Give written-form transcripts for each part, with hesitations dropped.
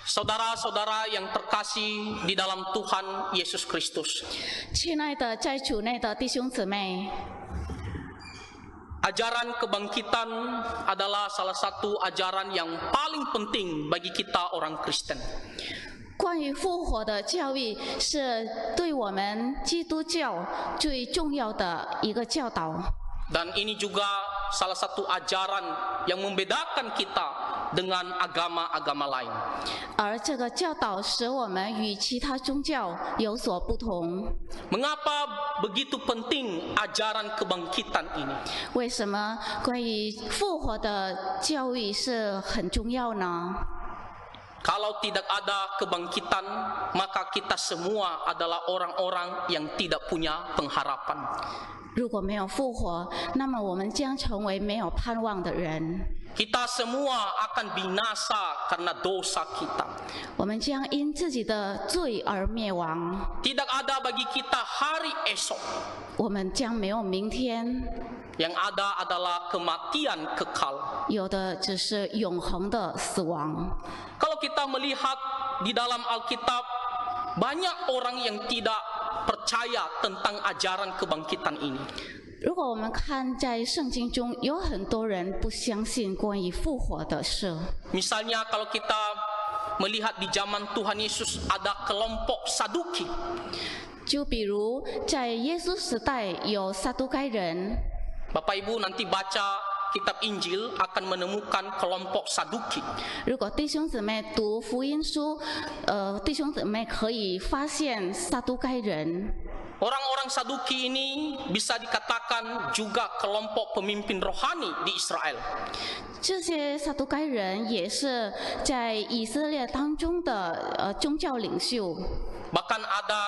Saudara-saudara yang terkasih di dalam Tuhan Yesus Kristus, 亲爱的，在主内的弟兄姊妹， ajaran kebangkitan adalah salah satu ajaran yang paling penting bagi kita orang Kristen. 关于复活的教育是对我们基督教最重要的一个教导， Dan ini juga salah satu ajaran yang membedakan kita dengan agama-agama lain. 而这个教导使我们与其他宗教有所不同。 Mengapa begitu penting ajaran kebangkitan ini? 为什么关于复活的教育是很重要呢？ Kalau tidak ada kebangkitan, maka kita semua adalah orang-orang yang tidak punya pengharapan. 如果没有复活，那么我们将成为没有盼望的人。 Kita semua akan binasa karena dosa kita. 我们将因自己的罪而灭亡， Tidak ada bagi kita hari esok. 我们将没有明天， Yang ada adalah kematian kekal. 有的只是永恒的死亡。 Kalau kita melihat di dalam Alkitab, banyak orang yang tidak percaya tentang ajaran kebangkitan ini. 如果我们看在圣经中，有很多人不相信关于复活的事。 Misalnya kalau kita melihat di zaman Tuhan Yesus ada kelompok Saduki. 就比如在耶稣时代有撒都该人， Bapak Ibu nanti baca kitab Injil akan menemukan kelompok Saduki. 如果弟兄姊妹读福音书，弟兄姊妹可以发现撒都该人。 Orang-orang Saduki ini bisa dikatakan juga kelompok pemimpin rohani di Israel. 这些撒都该人也是在以色列当中的宗教领袖， Bahkan ada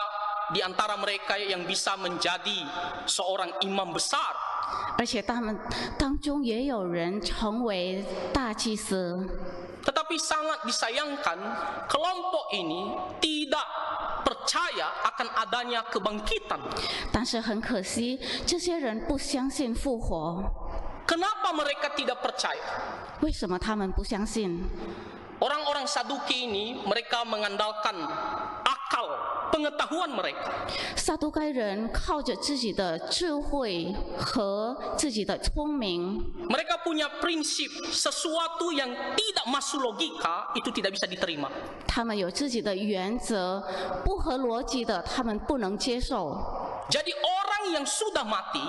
di antara mereka yang bisa menjadi seorang imam besar. 而且他们当中也有人成为大祭司。 Tetapi sangat disayangkan kelompok ini tidak percaya akan adanya kebangkitan. 但是很可惜，这些人不相信复活。 Kenapa mereka tidak percaya? 为什么他们不相信？ Orang-orang Saduki ini mereka mengandalkan akal, pengetahuan mereka. 撒都该人靠着自己的智慧和自己的聪明， Mereka punya prinsip sesuatu yang tidak masuk logika itu tidak bisa diterima. 他们有自己的原则，不合逻辑的他们不能接受。 Jadi orang yang sudah mati,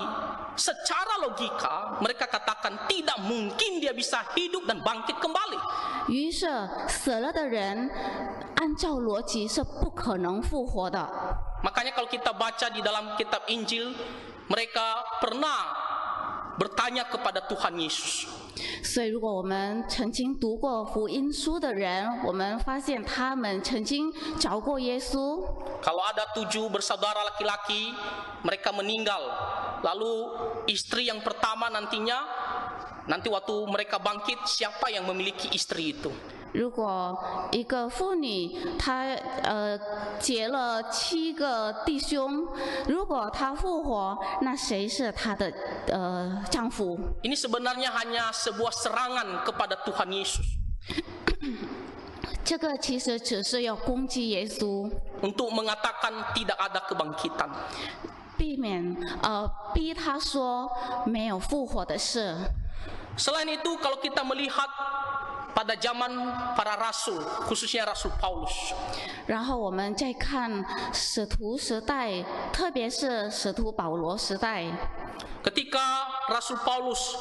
secara logika mereka katakan tidak mungkin dia bisa hidup dan bangkit kembali. 于是死了的人，按照逻辑是不可能复活的。 Makanya kalau kita baca di dalam kitab Injil, mereka pernah bertanya kepada Tuhan Yesus. 所以，如果我们曾经读过福音书的人，我们发现他们曾经找过耶稣。 Kalau ada 7 bersaudara laki-laki, mereka meninggal. Lalu istri yang pertama nanti waktu mereka bangkit, siapa yang memiliki istri itu? 如果一个妇女她结了7个弟兄，如果她复活，那谁是她的丈夫？ Ini sebenarnya hanya sebuah serangan kepada Tuhan Yesus 这个其实只是要攻击耶稣， untuk mengatakan tidak ada kebangkitan. 避免逼他说没有复活的事。 Selain itu, kalau kita melihat pada zaman para rasul, khususnya Rasul Paulus, 然后我们再看使徒时代，特别是使徒保罗时代， ketika Rasul Paulus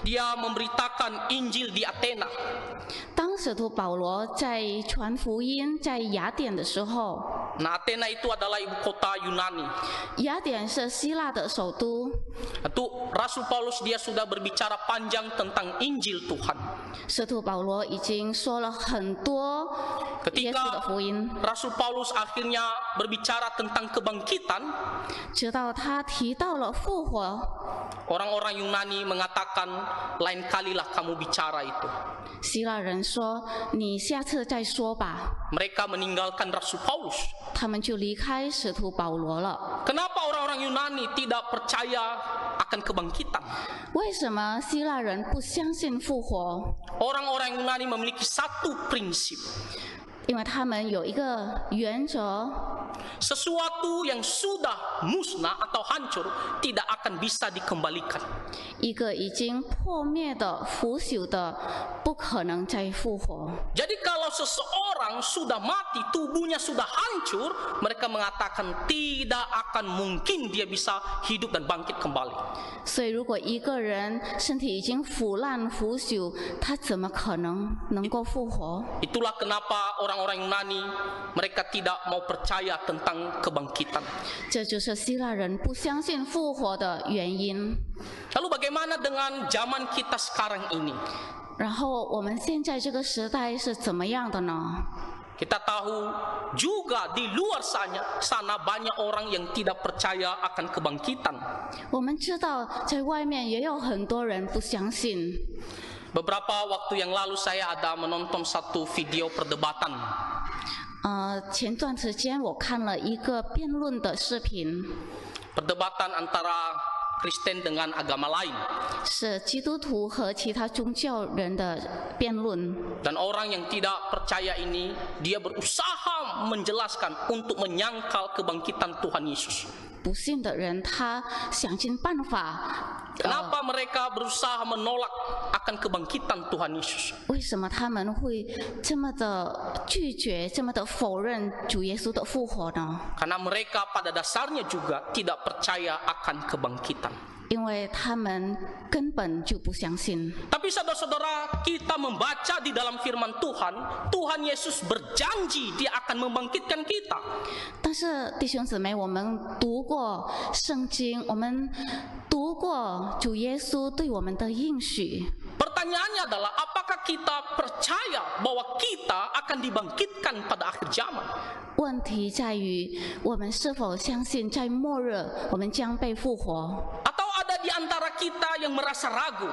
dia memberitakan Injil di Athena, 当使徒保罗在传福音在雅典的时候， nah Athena itu adalah ibu kota Yunani. 雅典是希腊的首都， Itu Rasul Paulus dia sudah berbicara panjang tentang Injil Tuhan. 使徒保罗已经说了很多耶稣的福音， Rasul Paulus akhirnya berbicara tentang kebangkitan, 直到他提到了复活， orang-orang Yunani mengatakan lain kalilah kamu bicara itu. 希腊人说：“你下次再说吧。” Mereka meninggalkan Rasul Paulus. 他们就离开使徒保罗了。 Kenapa orang-orang Yunani tidak percaya akan kebangkitan? 为什么希腊人不相信复活？ Orang-orang Yunani memiliki satu prinsip. 因为他们有一个原则， sesuatu yang sudah musnah atau hancur tidak akan bisa dikembalikan. 一个已经破灭的、腐朽的，不可能再复活。 Jadi kalau seseorang sudah mati, tubuhnya sudah hancur, mereka mengatakan tidak akan mungkin dia bisa hidup dan bangkit kembali. 所以，如果一个人身体已经腐烂、腐朽，他怎么可能够复活？ Itulah kenapa orang-orang Yunani mereka tidak mau percaya tentang kebangkitan. 这就是希腊人不相信复活的原因。 Lalu bagaimana dengan zaman kita sekarang ini? 然后，我们现在这个时代是怎么样的呢？ Kita tahu juga di luar sana banyak orang yang tidak percaya akan kebangkitan. 我们知道，在外面也有很多人不相信。 Beberapa waktu yang lalu saya ada menonton satu video perdebatan. 前段时间我看了一个辩论的视频， Perdebatan antara Kristen dengan agama lain. 是基督徒和其他宗教人的辩论。 Dan orang yang tidak percaya ini, dia berusaha menjelaskan untuk menyangkal kebangkitan Tuhan Yesus. 不信的人，他想尽办法。 Kenapa mereka berusaha menolak akan kebangkitan Tuhan Yesus? 为什么他们会这么的拒绝、这么的否认主耶稣的复活呢？ Karena mereka pada dasarnya juga tidak percaya akan kebangkitan. 因为他们根本就不相信。 Tapi saudara-saudara, kita membaca di dalam firman Tuhan, Tuhan Yesus berjanji dia akan membangkitkan kita. 但是弟兄姊妹，我们读过圣经，我们读过主耶稣对我们的应许。 Pertanyaannya adalah, apakah kita percaya bahwa kita akan dibangkitkan pada akhir zaman? 问题在于，我们是否相信在末日我们将被复活？ Atau ada di antara kita yang merasa ragu?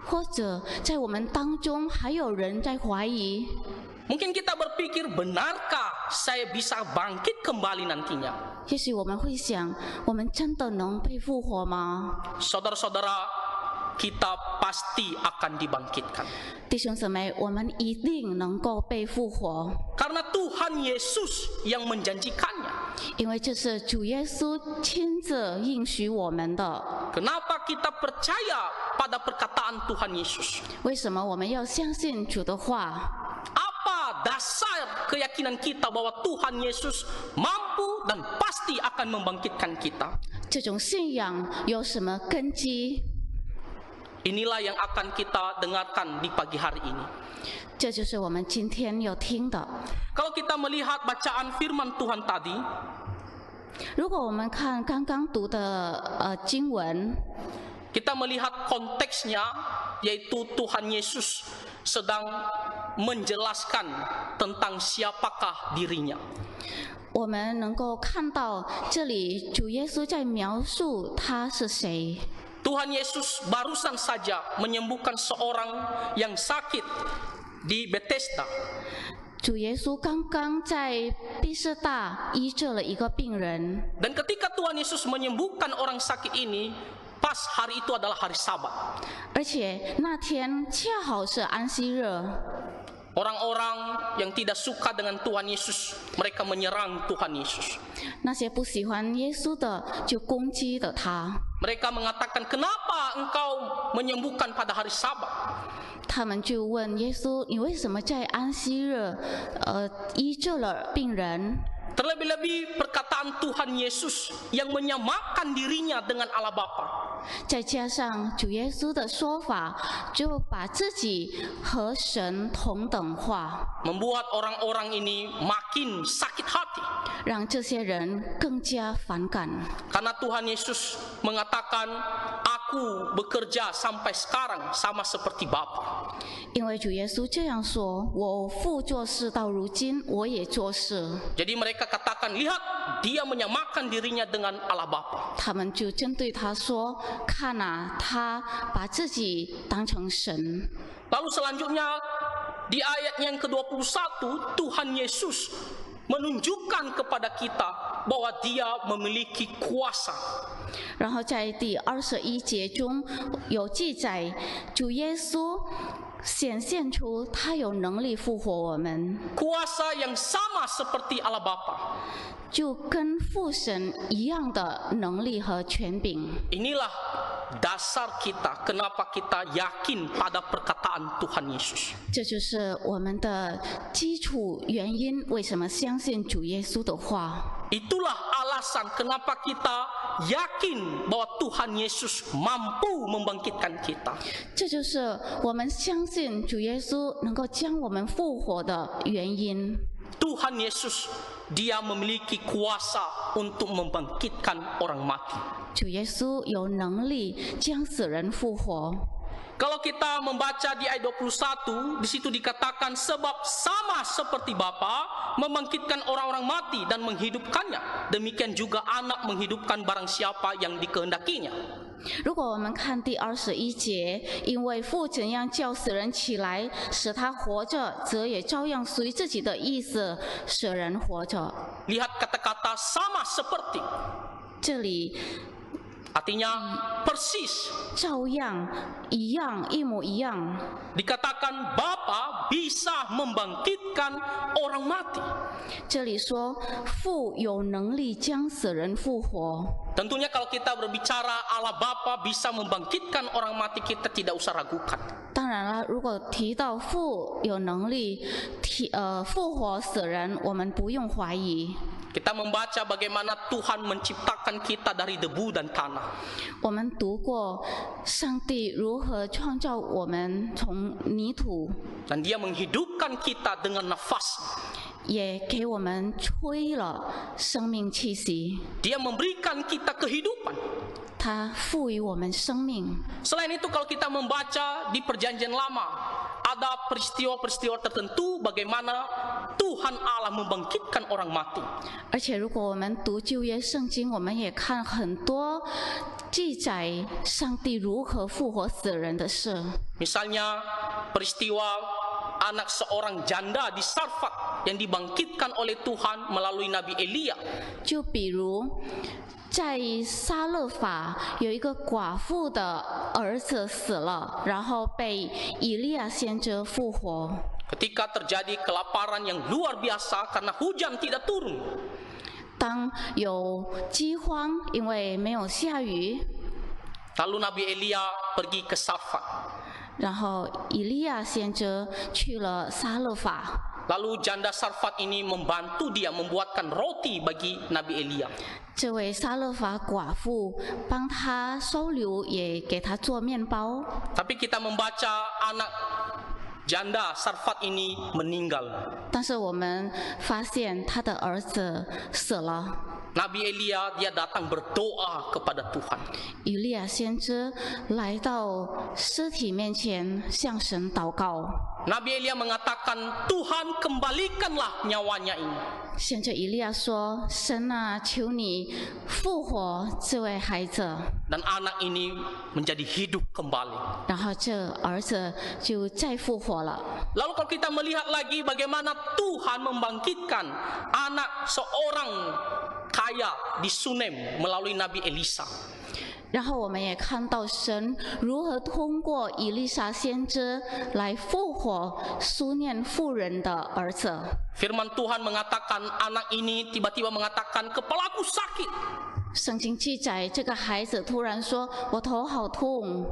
或者在我们当中还有人在怀疑？ Mungkin kita berpikir, benarkah saya bisa bangkit kembali nantinya? 也许我们会想，我们真的能被复活吗？ Saudara-saudara, kita pasti akan dibangkitkan. 弟兄姊妹，我们一定能够被复活， Karena Tuhan Yesus yang menjanjikannya. 因为这是主耶稣亲自应许我们的。 Kenapa kita percaya pada perkataan Tuhan Yesus? 为什么我们要相信主的话？ Apa dasar keyakinan kita bahwa Tuhan Yesus mampu dan pasti akan membangkitkan kita? 这种信仰有什么根基？ Inilah yang akan kita dengarkan di pagi hari ini. 这就是我们今天要听的。 Kalau kita melihat bacaan firman Tuhan tadi, 如果我们看刚刚读的经文， kita melihat konteksnya, yaitu Tuhan Yesus sedang menjelaskan tentang siapakah dirinya. 我们能够看到这里主耶稣在描述他是谁。 Tuhan Yesus barusan saja menyembuhkan seorang yang sakit di Bethesda. 主耶稣刚刚在毕士大医治了一个病人， Dan ketika Tuhan Yesus menyembuhkan orang sakit ini, pas hari itu adalah hari Sabat. 而且那天恰好是安息日。 Orang-orang yang tidak suka dengan Tuhan Yesus, mereka menyerang Tuhan Yesus. 那些不喜欢耶稣的就攻击了他， Mereka mengatakan, kenapa engkau menyembuhkan pada hari Sabat? 他们就问耶稣：“你为什么在安息日，医治了病人？” Terlebih-lebih perkataan Tuhan Yesus yang menyamakan dirinya dengan Allah Bapa. 再加上主耶稣的说法，就把自己和神同等化， Membuat orang-orang ini makin sakit hati. 让这些人更加反感。 Karena Tuhan Yesus mengatakan, aku bekerja sampai sekarang sama seperti Bapa. 因为主耶稣这样说：“我父做事到如今，我也做事。” Jadi mereka katakan, lihat, dia menyamakan dirinya dengan Allah Bapa. 他们就针对他说：“看啊，他把自己当成神。” Lalu selanjutnya di ayat yang ke-21, Tuhan Yesus menunjukkan kepada kita bahwa dia memiliki kuasa. 然后在第21节中有记载，主耶稣显现出他有能力复活我们， Kuasa yang sama seperti Allah Bapa. 就跟父神一样的能力和权柄。 Inilah dasar kita, kenapa kita yakin pada perkataan Tuhan Yesus. 这就是我们的基础原因，为什么相信主耶稣的话。 Itulah alasan kenapa kita yakin bahwa Tuhan Yesus mampu membangkitkan kita. 这就是我们相信主耶稣能够将我们复活的原因。 Tuhan Yesus, Dia memiliki kuasa untuk membangkitkan orang mati. 主耶稣有能力将死人复活。 Kalau kita membaca di ayat 21, di situ dikatakan sebab sama seperti Bapa membangkitkan orang-orang mati dan menghidupkannya, demikian juga Anak menghidupkan barang siapa yang dikehendakinya. 如果我们看第21节，因为父怎样叫死人起来，使他活着，则也照样随自己的意思使人活着。 Lihat kata-kata sama seperti. 这里 Artinya persis. 照样、一样、一模一样。 Dikatakan Bapa bisa membangkitkan orang mati. 这里说父有能力将死人复活。 Tentunya kalau kita berbicara Allah Bapa bisa membangkitkan orang mati, kita tidak usah ragukan. 当然了，如果提到父有能力复活死人，我们不用怀疑。 Kita membaca bagaimana Tuhan menciptakan kita dari debu dan tanah. 我们读过上帝如何创造我们从泥土， Dan Dia menghidupkan kita dengan nafas. 也给我们吹了生命气息， Dia memberikan kita kehidupan. 他赋予我们生命。 Selain itu kalau kita membaca di perjanjian lama, ada peristiwa-peristiwa tertentu bagaimana Tuhan Allah membangkitkan orang mati. 而且如果我们读旧约圣经，我们也看很多记载上帝如何复活死人的事。 Misalnya peristiwa anak seorang janda di Sarfat yang dibangkitkan oleh Tuhan melalui Nabi Elia. 就比如在撒勒法有一个寡妇的儿子死了，然后被以利亚先知复活。 Ketika terjadi kelaparan yang luar biasa karena hujan tidak turun. 当有饥荒，因为没有下雨， Lalu Nabi Elia pergi ke Sarfat. 然后以利亚先知去了撒勒法。 Lalu janda Sarfat ini membantu dia membuatkan roti bagi Nabi Elia. 这位撒勒法寡妇帮他收留，也给他做面包。 Tapi kita membaca anak janda Sarfat ini meninggal. 但是我们发现他的儿子死了。 Nabi Elia dia datang berdoa kepada Tuhan. 以利亚先知来到尸体面前，向神祷告。 Nabi Elia mengatakan, Tuhan kembalikanlah nyawanya ini. 先知以利亚说：“神啊，求你复活这位孩子。” Dan anak ini menjadi hidup kembali. 然后这儿子就再复活了。 Lalu kalau kita melihat lagi bagaimana Tuhan membangkitkan anak seorang kaya di Sunem melalui Nabi Elisa. 然后我们也看到神如何通过以利沙先知来复活苏念妇人的儿子。 Firman Tuhan mengatakan anak ini tiba-tiba mengatakan kepalaku sakit. 圣经记载，这个孩子突然说：“我头好痛。”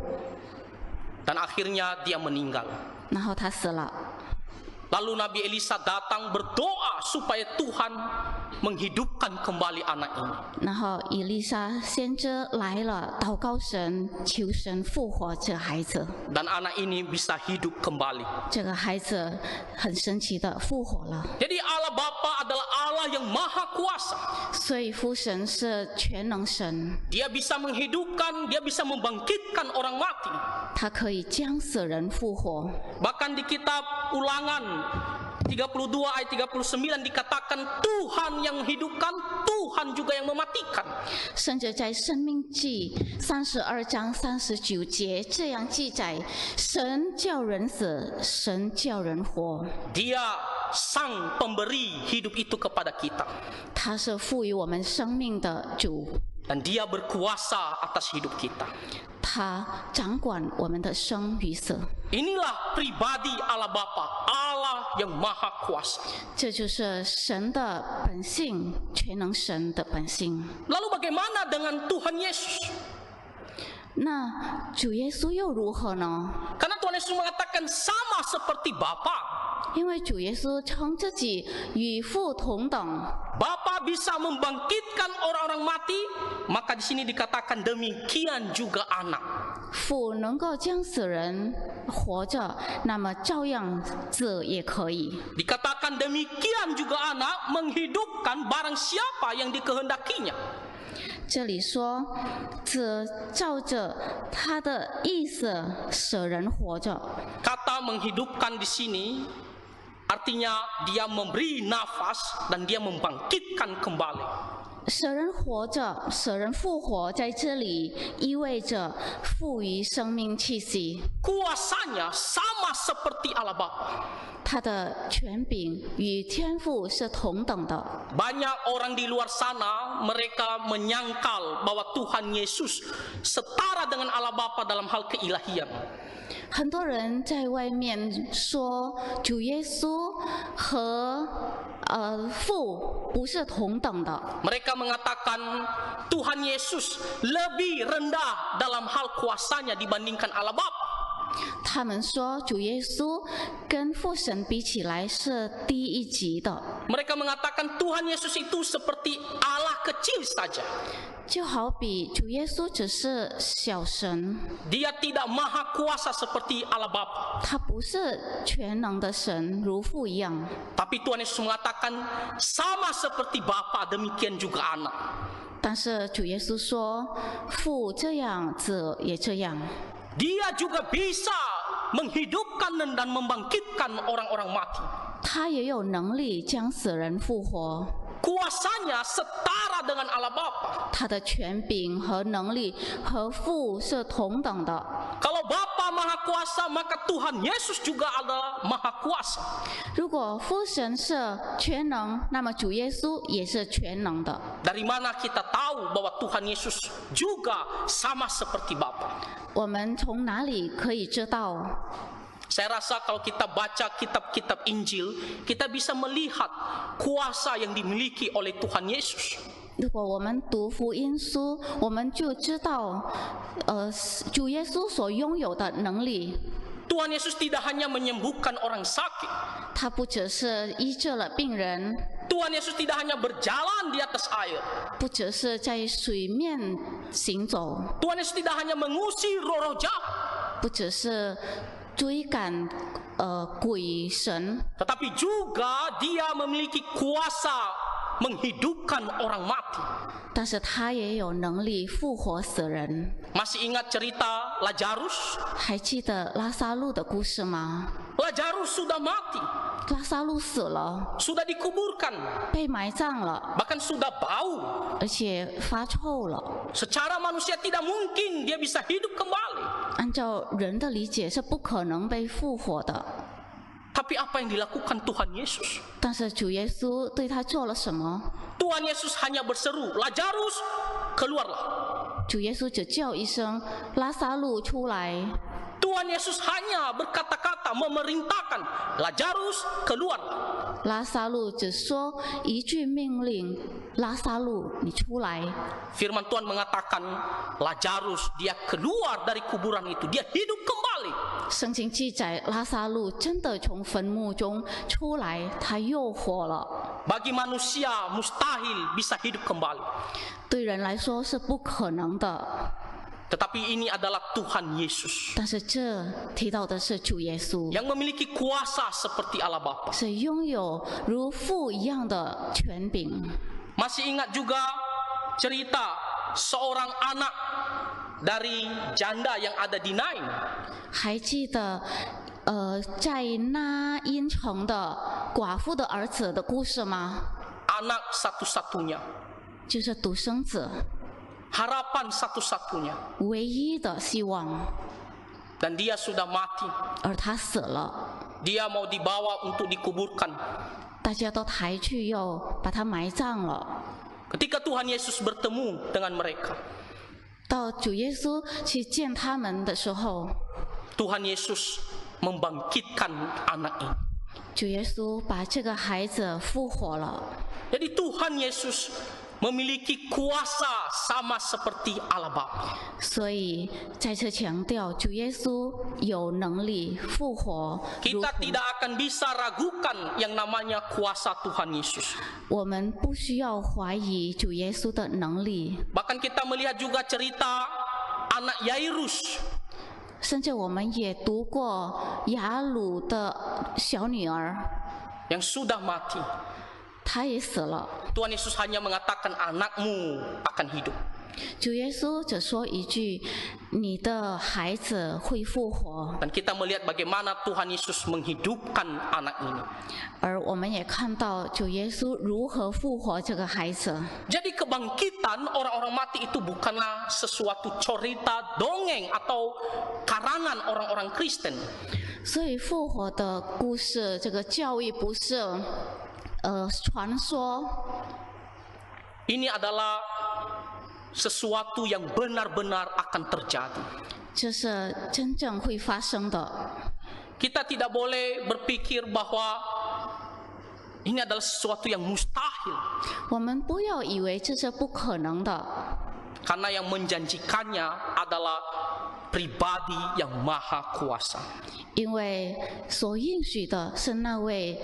Dan akhirnya dia meninggal. 然后他死了。 Lalu Nabi Elisa datang berdoa supaya Tuhan menghidupkan kembali anak ini. 然后以利沙先知来了，祷告神，求神复活这孩子。 Dan anak ini bisa hidup kembali. 这个孩子很神奇的复活了。 Jadi Allah Bapa adalah Allah yang maha kuasa. 所以父神是全能神， Dia bisa menghidupkan, dia bisa membangkitkan orang mati. 他可以将死人复活。 Bahkan di kitab Ulangan 32 ayat 39 dikatakan Tuhan yang menghidupkan, Tuhan juga yang mematikan. 甚至在申命记32章39节这样记载：神叫人死，神叫人活。 Dia sang pemberi hidup itu kepada kita. 他是赋予我们生命的主。dan Dia berkuasa atas hidup kita. 他掌管我们的生与死。 Inilah pribadi Allah Bapa, Allah yang maha kuasa. 这就是神的本性，全能神的本性。 Lalu bagaimana dengan Tuhan Yesus? 那主耶稣又如何呢？ Karena Tuhan Yesus mengatakan sama seperti Bapa. 因为主耶稣称自己与父同等， Bapa bisa membangkitkan orang-orang mati, maka di sini dikatakan demikian juga anak. 父能够将死人活着，那么照样子也可以。 Dikatakan demikian juga anak menghidupkan barang siapa yang dikehendakinya. 这里说，子照着他的意思使人活着。 Kata menghidupkan di sini artinya Dia memberi nafas dan Dia membangkitkan kembali. 使人活着，使人复活，在这里意味着赋予生命气息。 Kuasanya sama seperti Allah Bapa. 他的权柄与天父是同等的。 Banyak orang di luar sana mereka menyangkal bahwa Tuhan Yesus setara dengan Allah Bapa dalam hal keilahian. 很多人在外面说主耶稣和父不是同等的。 Mereka mengatakan Tuhan Yesus lebih rendah dalam hal kuasanya dibandingkan Allah Bapa. 他们说主耶稣跟父神比起来是低一级的， Mereka mengatakan Tuhan Yesus itu seperti Allah kecil saja. 就好比主耶稣只是小神， Dia tidak maha kuasa seperti Allah Bapa. 他不是全能的神，如父一样。 Tapi Tuhan Yesus mengatakan sama seperti Bapa demikian juga anak. 但是主耶稣说，父这样，子也这样。 Dia juga bisa menghidupkan dan membangkitkan orang-orang mati. 他也有能力将死人复活。 Kuasanya setara dengan Allah Bapa. 他的权柄和能力和父是同等的。 Kalau Bapa maha kuasa, maka Tuhan Yesus juga adalah maha kuasa. 如果父神是全能，那么主耶稣也是全能的。 Dari mana kita tahu bahwa Tuhan Yesus juga sama seperti Bapa? 我们从哪里可以知道？ Saya rasa kalau kita baca kitab-kitab Injil, kita bisa melihat kuasa yang dimiliki oleh Tuhan Yesus. 如果我们读福音书，我们就知道，主耶稣所拥有的能力。 Tuhan Yesus tidak hanya menyembuhkan orang sakit. 他不只是医治了病人， Tuhan Yesus tidak hanya berjalan di atas air. 不只是在水面行走， Tuhan Yesus tidak hanya mengusir roh-roh jahat, 不只是追赶鬼神， tetapi juga Dia memiliki kuasa menghidupkan orang mati. 但是他也有能力复活死人。 Masih ingat cerita Lazarus? 还记得拉撒路的故事吗？ Lazarus sudah mati, 拉撒路死了， sudah dikuburkan, 被埋葬了， bahkan sudah bau. 而且发臭了。 Secara manusia tidak mungkin dia bisa hidup kembali. 按照人的理解是不可能被复活的。 Tapi apa yang dilakukan Tuhan Yesus? 但是主耶稣对他做了什么？ Tuhan Yesus hanya berseru, Lazarus, keluarlah. 主耶稣只叫一声“拉撒路出来”， Tuhan Yesus hanya berkata-kata, memerintahkan, Lazarus, keluarlah. 拉撒路只说一句命令：“拉撒路，你出来。” Firman Tuhan mengatakan, Lazarus, dia keluar dari kuburan itu, dia hidup kembali. 圣经记载，拉撒路真的从坟墓中出来，他又活了。 Bagi manusia mustahil bisa hidup kembali. 对人来说是不可能的， Tetapi ini adalah Tuhan Yesus 但是这提到的是主耶稣， yang memiliki kuasa seperti Allah Bapa. 是拥有如父一样的权柄。 Masih ingat juga cerita seorang anak dari janda yang ada di Nain. 还记得在那因城的寡妇的儿子的故事吗？ Anak satu-satunya, 就是独生子， harapan satu-satunya. 唯一的希望， Dan dia sudah mati. 而他死了， Dia mau dibawa untuk dikuburkan. 大家都抬去要把他埋葬了。Ketika Tuhan Yesus bertemu dengan mereka, 到主耶稣去见他们的时候， Tuhan Yesus membangkitkan anak ini. 主耶稣把这个孩子复活了。 Jadi Tuhan Yesus memiliki kuasa sama seperti Allah Bapa. 所以再次强调，主耶稣有能力复活。如 Kita 同 tidak akan bisa ragukan yang namanya kuasa Tuhan Yesus. 我们不需要怀疑主耶稣的能力， Bahkan kita melihat juga cerita anak Yairus. 甚至我们也读过雅鲁的小女儿， yang sudah mati. 她也死了。 Tuhan Yesus hanya mengatakan anakmu akan hidup. 主耶稣只说一句：“你的孩子会复活。 Dan kita melihat bagaimana Tuhan Yesus menghidupkan anak ini. ”而我们也看到主耶稣如何复活这个孩子。 Jadi kebangkitan orang-orang mati itu bukanlah sesuatu cerita dongeng atau karangan orang-orang Kristen. 所以复活的故事，这个教育不是传说， Ini adalah sesuatu yang benar-benar akan terjadi. 这是真正会发生的。 Kita tidak boleh berpikir bahwa ini adalah sesuatu yang mustahil. 我们不要以为这是不可能的， Karena yang menjanjikannya adalah pribadi yang maha kuasa. 因为所应许的是那位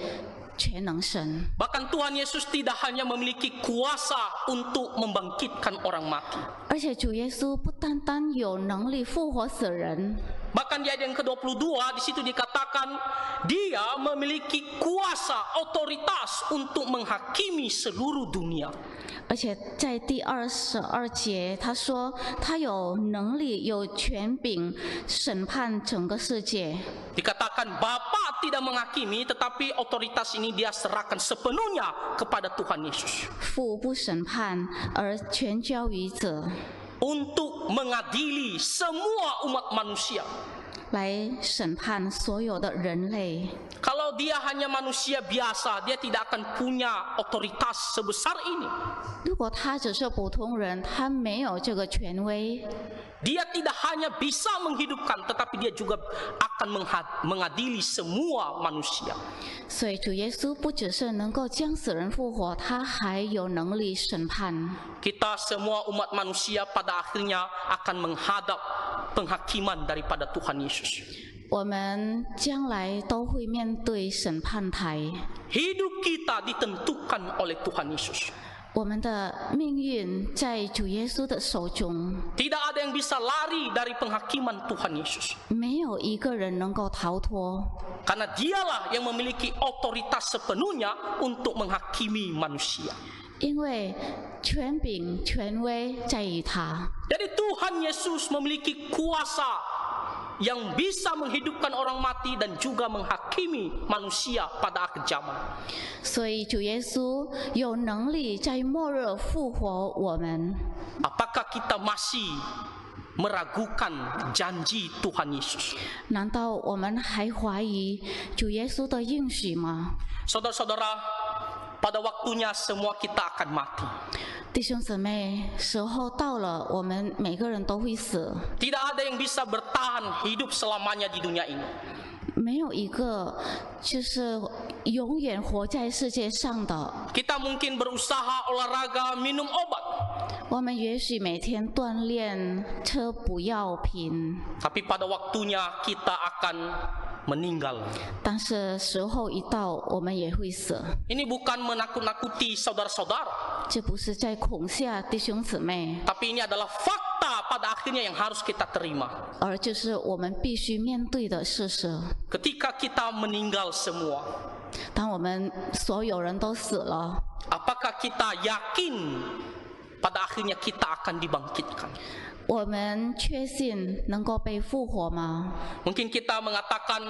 全能神。 Bahkan Tuhan Yesus tidak hanya memiliki kuasa untuk membangkitkan orang mati. 而且主耶稣不单单有能力复活死人， Bahkan di ayat yang ke-22 di situ dikatakan dia memiliki kuasa, otoritas untuk menghakimi seluruh dunia. 而且在第22节他说他有能力有权柄审判整个世界。 Dikatakan Bapa tidak menghakimi, tetapi otoritas ini dia serahkan sepenuhnya kepada Tuhan Yesus 父不审判，而全交于子， untuk mengadili semua umat manusia. 来审判所有的人类。 Kalau dia hanya manusia biasa, dia tidak akan punya otoritas sebesar ini. 如果他只是普通人，他没有这个权威， Dia tidak hanya bisa menghidupkan, tetapi dia juga akan mengadili semua manusia. 所以主耶稣不只是能够将死人复活，他还有能力审判。 Kita semua umat manusia pada akhirnya akan menghadap penghakiman daripada Tuhan Yesus. 我们将来都会面对审判台， Hidup kita ditentukan oleh Tuhan Yesus. 我们的命运在主耶稣的手中， Tidak ada yang bisa lari dari penghakiman Tuhan Yesus. 没有一个人能够逃脱， Karena dialah yang memiliki otoritas sepenuhnya untuk menghakimi manusia. 因为权柄、权威在于他。 Jadi Tuhan Yesus memiliki kuasa yang bisa menghidupkan orang mati dan juga menghakimi manusia pada akhir zaman. 所以主耶稣有能力在末日复活我们。 Apakah kita masih meragukan janji Tuhan Yesus? 难道我们还怀疑主耶稣的应许吗？ Saudara-saudara, pada waktunya semua kita akan mati. 弟兄姊妹，时候到了，我们每个人都会死， Tidak ada yang bisa bertahan hidup selamanya di dunia ini. 没有一个就是永远活在世界上的。 Kita mungkin berusaha olahraga, minum obat. 我们也许每天锻炼、吃补药品， Tapi pada waktunya kita akan meninggal. 但是时候一到，我们也会死。 Ini bukan menakut-nakuti saudara-saudara, 这不是在恐吓弟兄姊妹， tapi ini adalah fakta pada akhirnya yang harus kita terima. 而就是我们必须面对的事实。 Ketika kita meninggal semua, 当我们所有人都死了， apakah kita yakin pada akhirnya kita akan dibangkitkan? 我们确信能够被复活吗？ Mungkin kita mengatakan,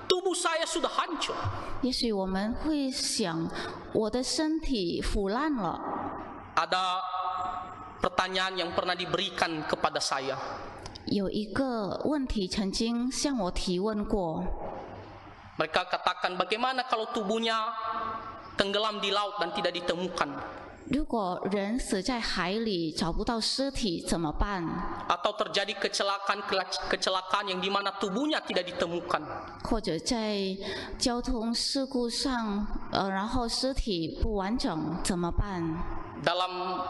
tubuh saya sudah hancur. 也许我们会想，我的身体腐烂了。 Ada pertanyaan yang pernah diberikan kepada saya. 有一个问题曾经向我提问过， Mereka katakan, bagaimana kalau tubuhnya tenggelam di laut dan tidak ditemukan? 如果人死在海里找不到尸体怎么办？ atau terjadi kecelakaan yang di mana tubuhnya tidak ditemukan. 或者在交通事故上，然后尸体不完整怎么办？ Dalam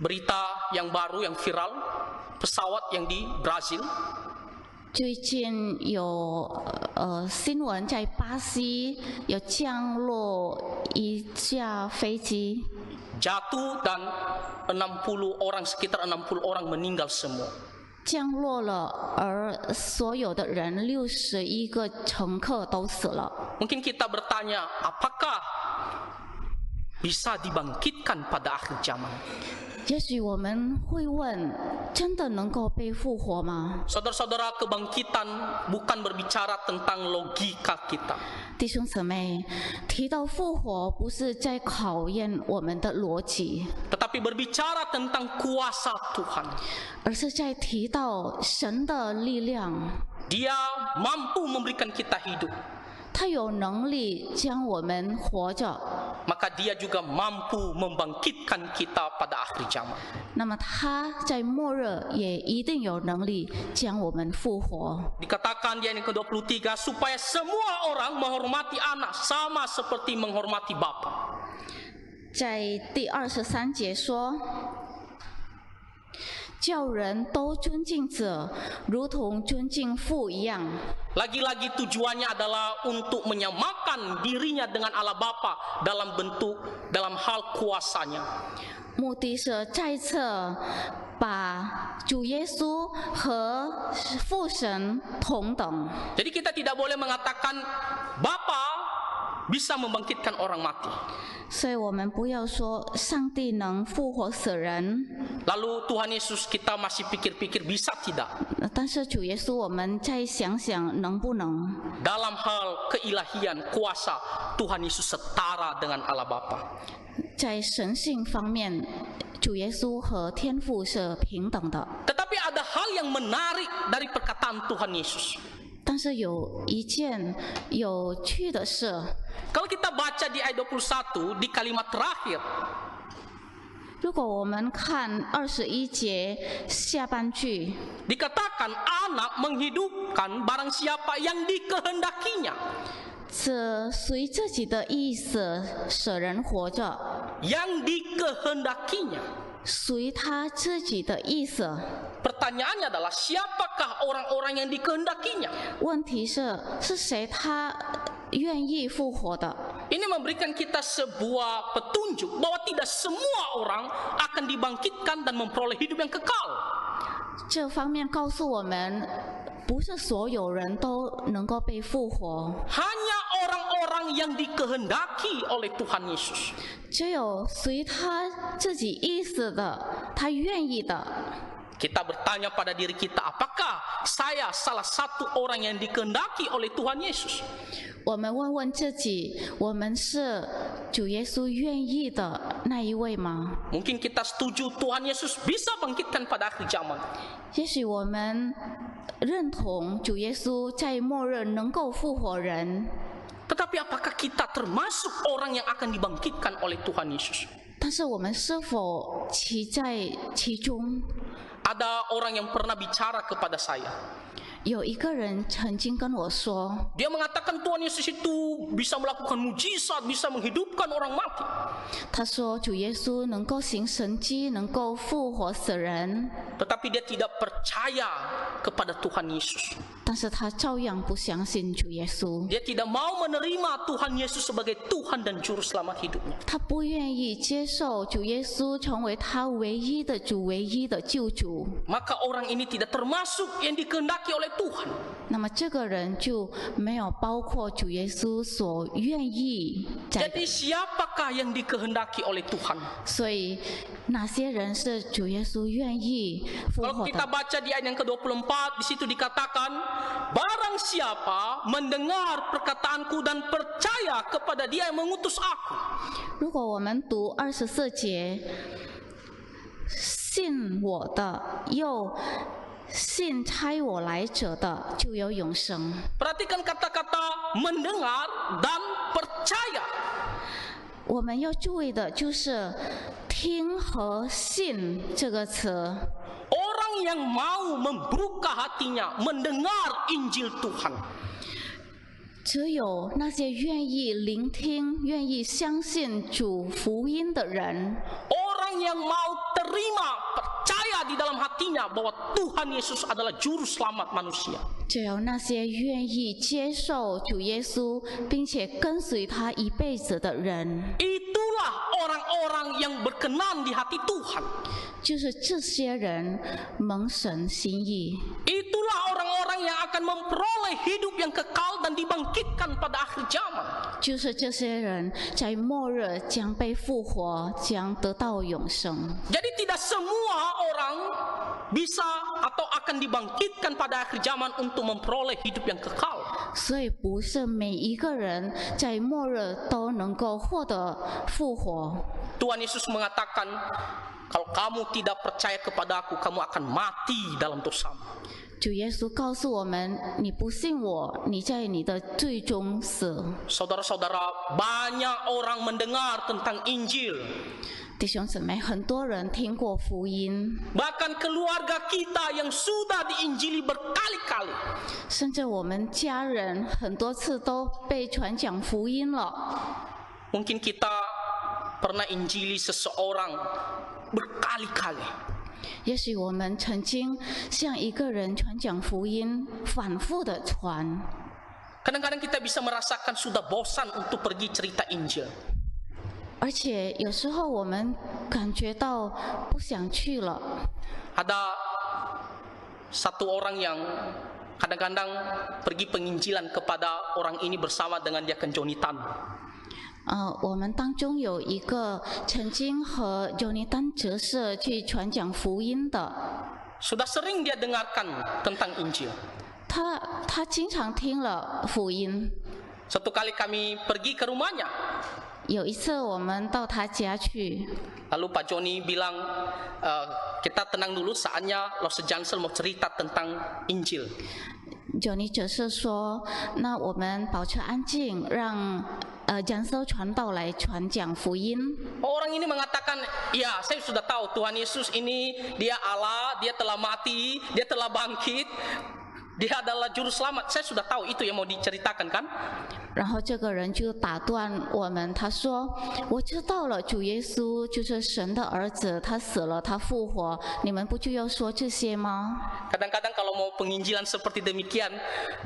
berita yang baru yang viral, pesawat yang di Brazil 最近有新闻在巴西有降落一架飞机， jatuh dan sekitar 60 orang meninggal semua. 降落了，而所有的人61个乘客都死了。 Mungkin kita bertanya, apakah bisa dibangkitkan pada akhir zaman? 也许我们会问，真的能够被复活吗？ Saudara-saudara, kebangkitan bukan berbicara tentang logika kita. 弟兄姊妹，提到复活，不是在考验我们的逻辑， Tetapi berbicara tentang kuasa Tuhan. 而是在提到神的力量。 Dia mampu memberikan kita hidup. 他有能力将我们活着， Maka dia juga mampu membangkitkan kita pada akhir zaman. 那么他在末日也一定有能力将我们复活。 Dikatakan di ayat ke-23, supaya semua orang menghormati anak sama seperti menghormati bapa. 在第23节说，叫人都尊敬子，如同尊敬父一样。 Lagi-lagi tujuannya adalah untuk menyamakan dirinya dengan Allah Bapa dalam hal kuasanya. 目的是再次把主耶稣和父神同等。 Jadi kita tidak boleh mengatakan Bapa bisa membangkitkan orang mati. 所以我们不要说上帝能复活死人， Lalu Tuhan Yesus kita masih pikir-pikir bisa tidak? 但是主耶稣，我们再想想能不能？ Dalam hal keilahian, kuasa, Tuhan Yesus setara dengan Allah Bapa. 在神性方面，主耶稣和天父是平等的。 Tetapi ada hal yang menarik dari perkataan Tuhan Yesus. 但是有一件有趣的事， Kalau kita baca di ayat 21 di kalimat terakhir, 如果我们看21节下半句， dikatakan anak menghidupkan barang siapa yang dikehendakinya. 是随自己的意思使人活着， Yang dikehendakinya. 随他自己的意思。 Pertanyaannya adalah siapakah orang-orang yang dikehendakinya? 问题是谁他愿意复活的？ Ini memberikan kita sebuah petunjuk bahwa tidak semua orang akan dibangkitkan dan memperoleh hidup yang kekal. 这方面告诉我们，不是所有人都能够被复活， Hanya orang-orang yang dikehendaki oleh Tuhan Yesus. 只有随他自己意思的，他愿意的。 Kita bertanya pada diri kita, apakah saya salah satu orang yang dikehendaki oleh Tuhan Yesus? 我们问问自己，我们是主耶稣愿意的那一位吗？ Mungkin kita setuju Tuhan Yesus bisa bangkitkan pada akhir zaman. 也许我们认同主耶稣在末日能够复活人， Tetapi apakah kita termasuk orang yang akan dibangkitkan oleh Tuhan Yesus? 但是我们是否其在其中？ Ada orang yang pernah bicara kepada saya. 有一个人曾经跟我说， Dia mengatakan Tuhan Yesus itu bisa melakukan mujizat, bisa menghidupkan orang mati. 他说主耶稣能够行神迹，能够复活死人， Tetapi dia tidak percaya kepada Tuhan Yesus. 但是他照样不相信主耶稣， Dia tidak mau menerima Tuhan Yesus sebagai Tuhan dan Juru Selamat hidupnya. 他不愿意接受主耶稣成为他唯一的主、唯一的救主。 Maka orang ini tidak termasuk yang dikehendaki oleh Tuhan. 那么这个人就没有包括主耶稣所愿意在的。 Jadi siapakah yang dikehendaki oleh Tuhan? 所以哪些人是主耶稣愿意复 Kalau 活 kita 的？ baca di ayat yang ke-24, di situ dikatakan, barang siapa mendengar perkataanku dan percaya kepada dia yang mengutus aku. 如果我们读24节，信我的又信差我来者的，就有永生。 Perhatikan kata-kata mendengar dan percaya. 我们要注意的就是听和信这个词。 Orang yang mau membuka hatinya mendengar Injil Tuhan. 只有那些愿意聆听、愿意相信主福音的人， Orang yang mau terima, percaya di dalam hatinya bahwa Tuhan Yesus adalah juru selamat manusia. 只有那些愿意接受主耶稣，并且跟随他一辈子的人， Itulah orang-orang yang berkenan di hati Tuhan. 就是这些人蒙神心意。 Itulah orang-orang yang akan memperoleh hidup yang kekal dan dibangkitkan pada akhir zaman. 就是这些人在末日将被复活，将得到永生。 Jadi tidak semua orang bisa atau akan dibangkitkan pada akhir zaman untuk memperoleh hidup yang kekal. 所以不是每一个人在末日都能够获得复活。 Tuhan Yesus mengatakan, kalau kamu tidak percaya kepada aku, kamu akan mati dalam dosamu. 主耶稣告诉我们：你不信我，你在你的罪中死。 Saudara-saudara, banyak orang mendengar tentang Injil. 弟兄姊妹，很多人听过福音， Bahkan keluarga kita yang sudah diinjili berkali-kali. 甚至我们家人很多次都被传讲福音了。 Mungkin kita pernah injili seseorang berkali-kali. 也许我们曾经向一个人传讲福音，反复的传。 Kadang-kadang kita bisa merasakan sudah bosan untuk pergi cerita Injil. 而且有时候我们感觉到不想去了。 Ada satu orang yang kadang-kadang pergi penginjilan kepada orang ini bersama dengan Diakon Johnny Tan. 我们当中有一个曾经和尤尼丹哲士去传讲福音的， Sudah sering dia dengarkan tentang Injil. 他经常听了福音。 Satu kali kami pergi ke rumahnya. 有一次我们到他家去， Lalu Pak Joni bilang, kita tenang dulu, saatnya Los Jansel mau cerita tentang Injil. 尤尼哲士说：“那我们保持安静，让江州传道来传讲福音。” Orang ini mengatakan, ya saya sudah tahu Tuhan Yesus ini dia Allah, dia telah mati, dia telah bangkit, dia adalah juru selamat. Saya sudah tahu itu yang mau diceritakan kan? 然后这个人就打断我们，他说：“我知道了，主耶稣就是神的儿子，他死了，他复活，你们不就要说这些吗？” Kadang-kadang kalau mau penginjilan seperti demikian,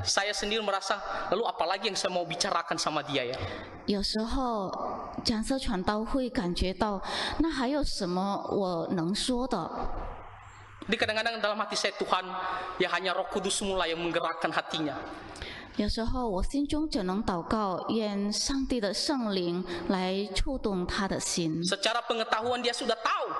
saya sendiri merasa, lalu apalagi yang saya mau bicarakan sama dia ya? 有时候讲社传道会感觉到，那还有什么我能说的？ Jadi kadang-kadang dalam hati saya Tuhan, ya hanya Roh Kudus mula yang menggerakkan hatinya. 有时候我心中只能祷告，愿上帝的圣灵来触动他的心， Secara pengetahuan dia sudah tahu.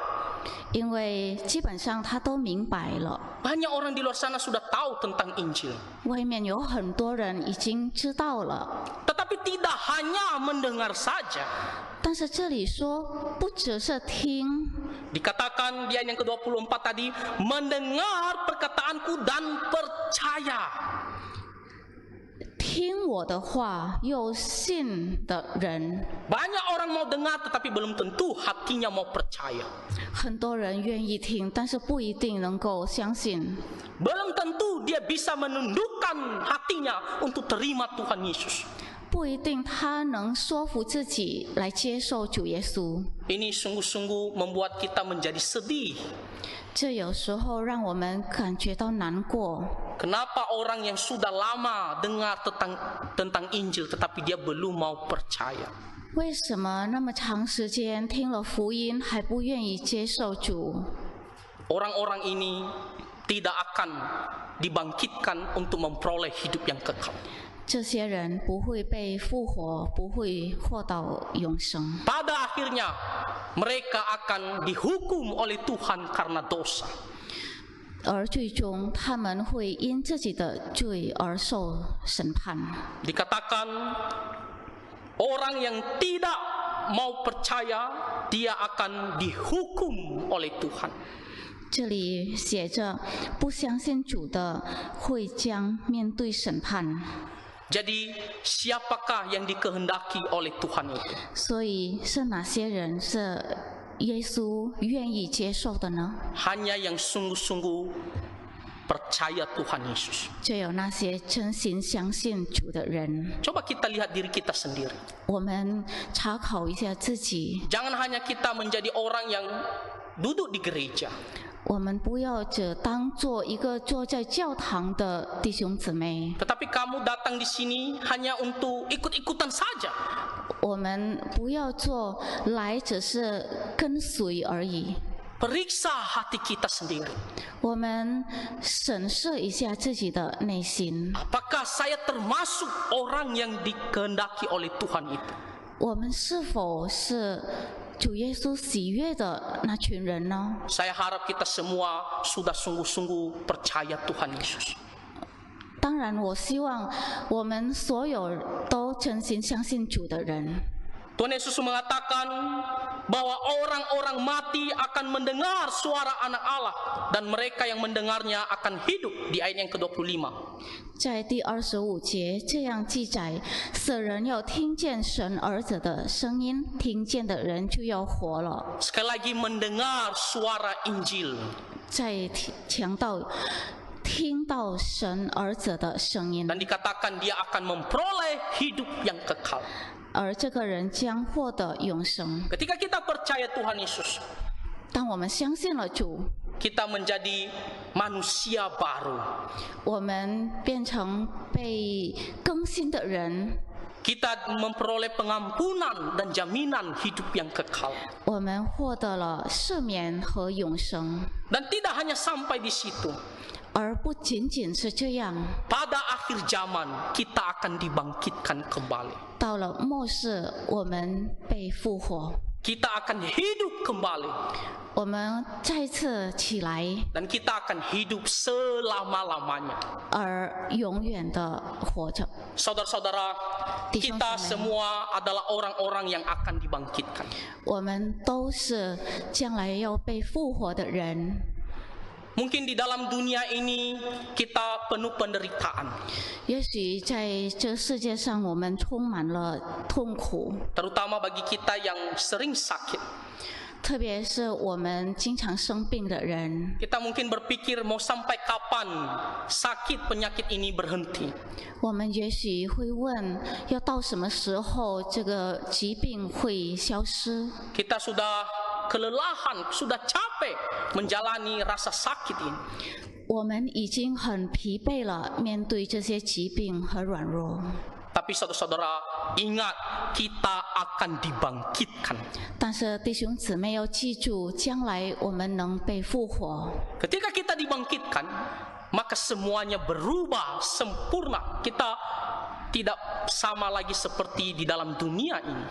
因为基本上他都明白了。 Banyak orang di luar sana sudah tahu tentang Injil. 外面有很多人已经知道了， Tetapi tidak hanya mendengar saja. 但是这里说不只是听， Dikatakan di ayat yang ke-24 tadi, mendengar perkataanku dan percaya. 听我的话又信的人， Banyak orang mau dengar tetapi belum tentu hatinya mau percaya. 很多人愿意听，但是不一定能够相信， Belum tentu dia bisa menundukkan hatinya untuk terima Tuhan Yesus. 不一定他能说服自己来接受主耶稣。 Ini sungguh-sungguh membuat kita menjadi sedih. 这有时候让我们感觉到难过。 Kenapa orang yang sudah lama dengar tentang Injil tetapi dia belum mau percaya? 为什么那么长时间听了福音还不愿意接受主？ Orang-orang ini tidak akan dibangkitkan untuk memperoleh hidup yang kekal. 这些人不会被复活，不会获到永生。 Pada akhirnya mereka akan dihukum oleh Tuhan karena dosa. 而最终他们会因自己的罪而受审判。 Dikatakan orang yang tidak mau percaya dia akan dihukum oleh Tuhan. 这里写着，不相信主的会将面对审判。Jadi siapakah yang dikehendaki oleh Tuhan itu? 所以是哪些人是耶稣愿意接受的呢？ Hanya yang sungguh-sungguh percaya Tuhan Yesus. 就有那些真心相信主的人。 Coba kita lihat diri kita sendiri. 我们查考一下自己， Jangan hanya kita menjadi orang yang duduk di gereja, 我们不要只当做一个坐在教堂的弟兄姊妹， tetapi kamu datang di sini hanya untuk ikut-ikutan saja. 我们不要做来只是跟随而已。 Periksa hati kita sendiri. 我们审视一下自己的内心， Apakah saya termasuk orang yang dikehendaki oleh Tuhan itu? 我们是否是主耶稣喜悦的那群人呢？ Saya harap kita semua sudah sungguh-sungguh percaya Tuhan Yesus. 当然，我希望我们所有都真心相信主的人。 Tuhan Yesus mengatakan bahwa orang-orang mati akan mendengar suara anak Allah dan mereka yang mendengarnya akan hidup di ayat yang ke-25. 在第25节这样记载：死人要听见神儿子的声音，听见的人就要活了。 Sekali lagi mendengar suara Injil. 再强调，听到神儿子的声音， Dan dikatakan dia akan memperoleh hidup yang kekal. 而这个人将获得永生。 Ketika kita percaya Tuhan Yesus, 当我们相信了主， kita menjadi manusia baru. 我们变成被更新的人， Kita memperoleh pengampunan dan jaminan hidup yang kekal. 我们获得了赦免和永生。 Dan tidak hanya sampai di situ. 而不仅仅是这样， Pada akhir zaman kita akan dibangkitkan kembali. 到了末世，我们被复活， Kita akan hidup kembali. 我们再次起来， Dan kita akan hidup selama-lamanya. 而永远的活着。 Saudara-saudara, kita semua adalah orang-orang yang akan dibangkitkan. 我们都是将来要被复活的人。 Mungkin di dalam dunia ini kita penuh penderitaan. 也许在这世界上，我们充满了痛苦， Terutama bagi kita yang sering sakit. 特别是我们经常生病的人。 Kita mungkin berpikir mau sampai kapan sakit penyakit ini berhenti. 我们也许会问，要到什么时候这个疾病会消失？ Kita sudah kelelahan, sudah capek menjalani rasa sakit ini. 我们已经很疲惫了，面对这些疾病和软弱。 Tapi saudara-saudara, ingat kita akan dibangkitkan. 但是弟兄姊妹要记住，将来我们能被复活。 Ketika kita dibangkitkan, maka semuanya berubah sempurna. Kita tidak sama lagi seperti di dalam dunia ini.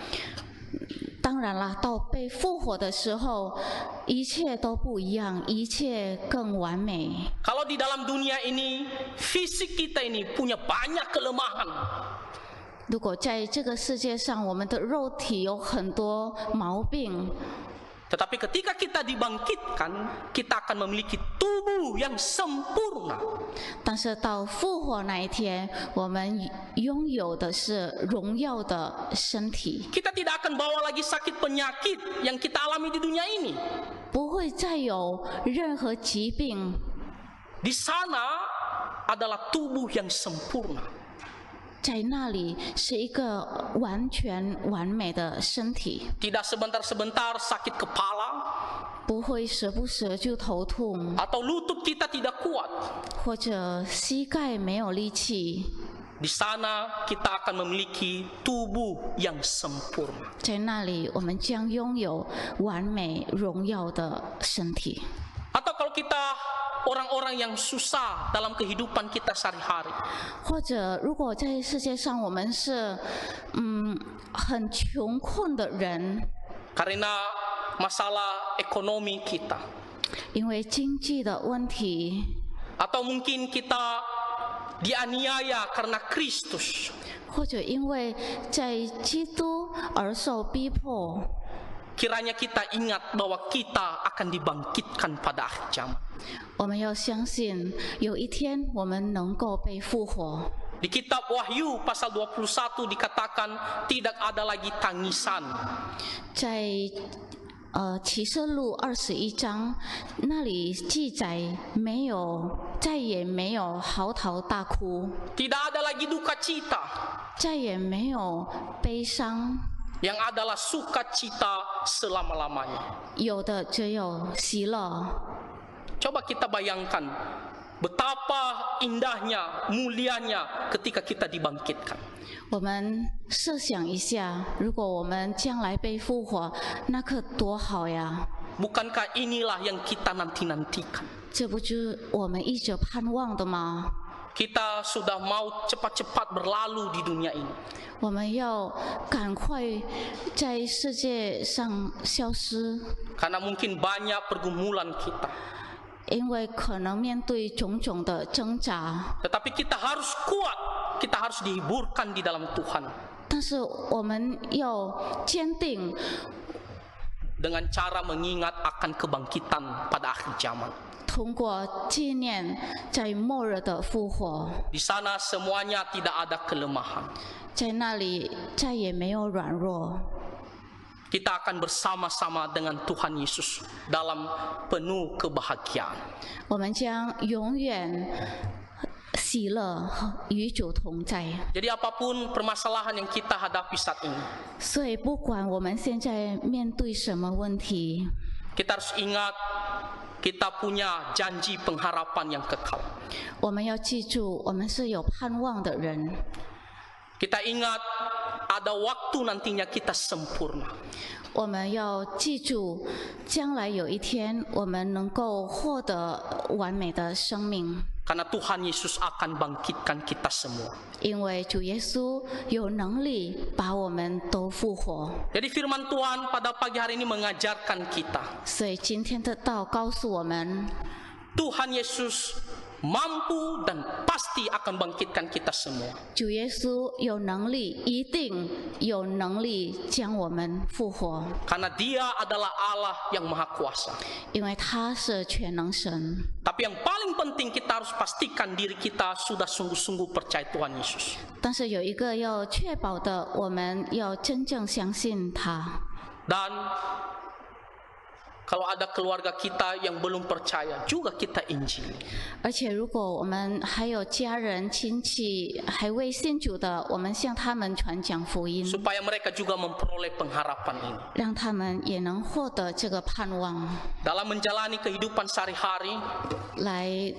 当然了，到被复活的时候，一切都不一样，一切更完美。 Kalau di dalam dunia ini, fisik kita ini punya banyak kelemahan. 如果在这个世界上，我们的肉体有很多毛病， Tetapi ketika kita dibangkitkan, kita akan memiliki tubuh yang sempurna. 但是到复活那一天，我们拥有的是荣耀的身体， Kita tidak akan bawa lagi sakit penyakit yang kita alami di dunia ini. 不会再有任何疾病。 Di sana adalah tubuh yang sempurna. 在那里是一个完全完美的身体， Tidak sebentar-sebentar sakit kepala 不会时不时就头痛， atau lutut kita tidak kuat. 或者膝盖没有力气。 Di sana kita akan memiliki tubuh yang sempurna. 在那里，我们将拥有完美荣耀的身体。 Atau kalau kita orang-orang yang susah dalam kehidupan kita sehari-hari, 或者，如果在世界上我们是很穷困的人， karena masalah ekonomi kita, 因为经济的问题， atau mungkin kita dianiaya karena Kristus, 或者因为在基督而受逼迫， kiranya kita ingat bahwa kita akan dibangkitkan pada akhir zaman. 我们要相信，有一天我们能够被复活。Di kitab Wahyu pasal 21 dikatakan tidak ada lagi tangisan. 在启示录21章那里记载，再也没有嚎啕大哭， Tidak ada lagi duka cita. 再也没有悲伤， Yang adalah sukacita selama-lamanya. 有的只有喜乐。 Coba kita bayangkan betapa indahnya, mulianya ketika kita dibangkitkan. 我们设想一下，如果我们将来被复活，那可多好呀！ Bukankah inilah yang kita nanti-nantikan? 这不就是我们一直盼望的吗？ Kita sudah mau cepat-cepat berlalu di dunia ini. 我们要赶快在世界上消失， Karena mungkin banyak pergumulan kita. 因为可能面对种种的挣扎。 Tetapi kita harus kuat, kita harus dihiburkan di dalam Tuhan. 但是我们要坚定， Dengan cara mengingat akan kebangkitan pada akhir zaman. 通过纪念在末日的复活， Di sana semuanya tidak ada kelemahan. 在那里再也没有软弱。 Kita akan bersama-sama dengan Tuhan Yesus dalam penuh kebahagiaan. 我们将永远喜乐与主同在。 Jadi apapun permasalahan yang kita hadapi saat ini, 所以不管我们现在面对什么问题， kita harus ingat kita punya janji pengharapan yang kekal. 我们要记住，我们是有盼望的人。 Kita ingat ada waktu nantinya kita sempurna. 我们要记住，将来有一天我们能够获得完美的生命， Karena Tuhan Yesus akan bangkitkan kita semua. 因为主耶稣有能力把我们都复活。 Jadi firman Tuhan pada pagi hari ini mengajarkan kita, 所以今天的道告诉我们， Tuhan Yesus mampu dan pasti akan bangkitkan kita semua. 主耶稣有能力，一定有能力将我们复活， Karena Dia adalah Allah yang Maha Kuasa. 因为他是全能神。 Tapi yang paling penting kita harus pastikan diri kita sudah sungguh-sungguh percaya Tuhan Yesus. 但是有一个要确保的，我们要真正相信他。 Dan kalau ada keluarga kita yang belum percaya, juga kita injili. 而且如果我们还有家人亲戚还未信主的，我们向他们传讲福音， Supaya mereka juga memperoleh pengharapan ini. 让他们也能获得这个盼望， Dalam menjalani kehidupan sehari-hari, 来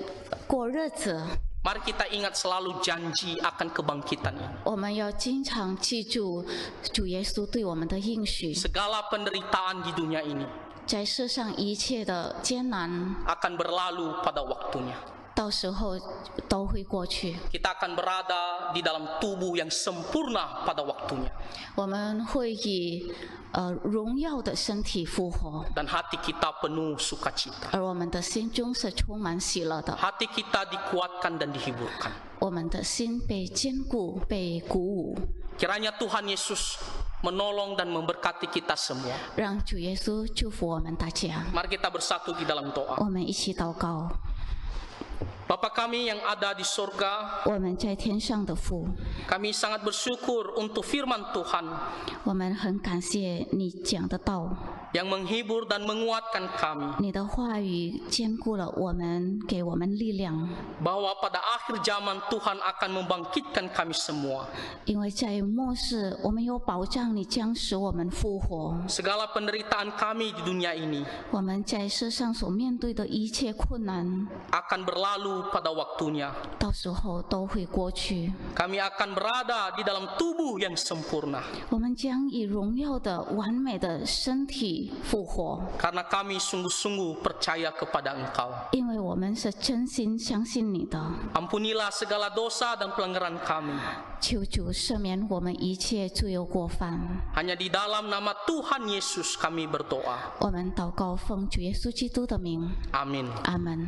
过日子。 mari kita ingat selalu janji akan kebangkitan ini. 我们要经常记住主耶稣对我们的应许， Segala penderitaan di dunia ini 在世上一切的艰难， akan berlalu pada waktunya. 到时候都会过去。 Kita akan berada di dalam tubuh yang sempurna pada waktunya. 我们会以荣耀的身体复活， Dan hati kita penuh sukacita. 而我们的心中是充满喜乐的， Hati kita dikuatkan dan dihiburkan. 我们的心被坚固、被鼓舞。 Kiranya Tuhan Yesus menolong dan memberkati kita semua. 让主耶稣祝福我们大家。 Mari kita bersatu di dalam doa. 我们一起祷告。 Bapa kami yang ada di sorga, 我们在天上的父， kami sangat bersyukur untuk firman Tuhan 我们很感谢你讲的道， yang menghibur dan menguatkan kami 你的话语坚固了我们，给我们力量。 bahwa pada akhir zaman Tuhan akan membangkitkan kami semua. 因为在末世，我们有保障，你将使我们复活。 Segala penderitaan kami di dunia ini 我们在世上所面对的一切困难， akan berlalu pada waktunya. 到时候都会过去。 Kami akan berada di dalam tubuh yang sempurna 我们将以荣耀的、完美的身体复活， karena kami sungguh-sungguh percaya kepada Engkau. 因为我们是真心相信你的。 Ampunilah segala dosa dan pelanggaran kami. 求主赦免我们一切罪恶过犯。 Hanya di dalam nama Tuhan Yesus kami berdoa. 我们祷告奉主耶稣基督的名， Amin. 阿门。